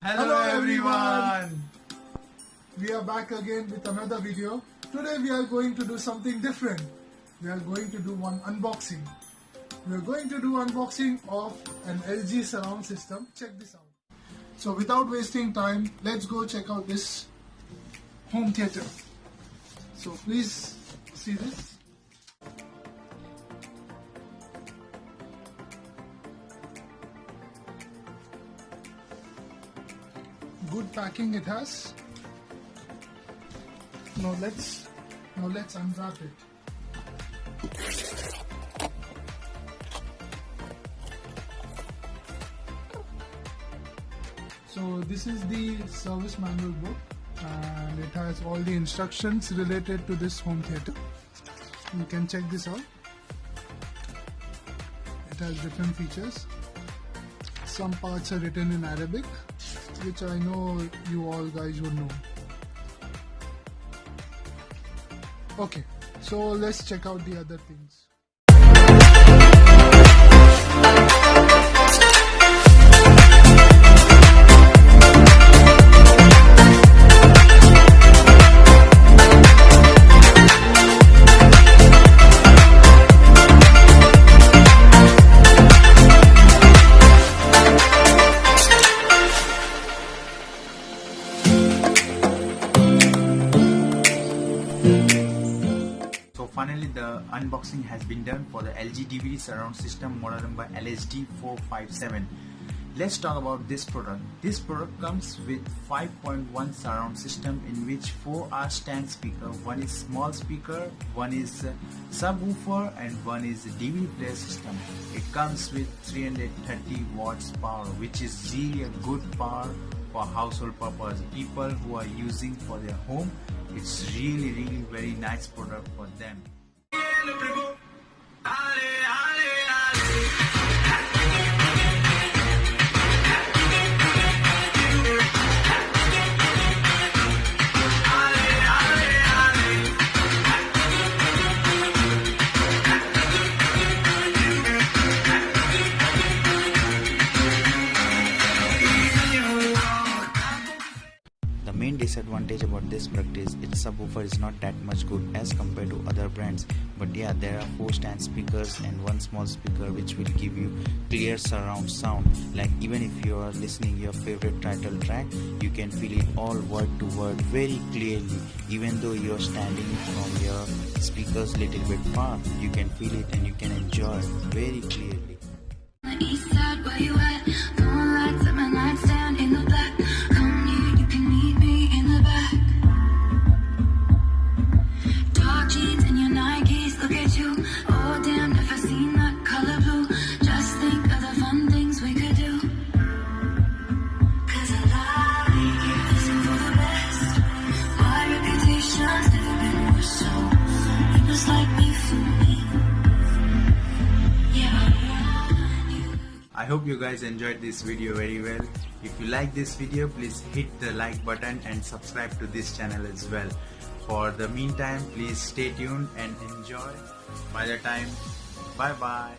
Hello everyone! We are back again with another video. Today we are going to do something different. We are going to do one unboxing. We are going to do unboxing of an LG surround system. Check this out. So without wasting time, let's go check out this home theater. So please see this. Good packing it has. Now let's unwrap it. So this is the service manual book and it has all the instructions related to this home theater. You can check this out. It has different features. Some parts are written in Arabic, which I know you all guys would know. Okay, so let's check out the other things. Finally, the unboxing has been done for the LG DVD surround system model number LHD457. Let's talk about this product. This product comes with 5.1 surround system in which 4 are stand speaker, one is small speaker, one is subwoofer and one is DVD player system. It comes with 330 watts power, which is really a good power for household purpose. People who are using for their home, it's really very nice product for them. The main disadvantage about this product is its subwoofer is not that much good as compared to other brands, but yeah, there are 4 stand speakers and 1 small speaker which will give you clear surround sound. Like even if you are listening your favorite title track, you can feel it all word to word very clearly. Even though you are standing from your speakers little bit far, you can feel it and you can enjoy it very clearly. East side, where you at? Throwing lights at my nightstand in the black. Come near, you can meet me in the back. Dark jeans and your Nikes, look at you. Oh damn, never seen that color blue. Just think of the fun things we could do. Cause I like you, listen for the best. My reputation's never been worse, so you must like me for me. Yeah. I hope you guys enjoyed this video very well. If you like this video, please hit the like button and subscribe to this channel as well. For the meantime, please stay tuned and enjoy. By the time, bye bye.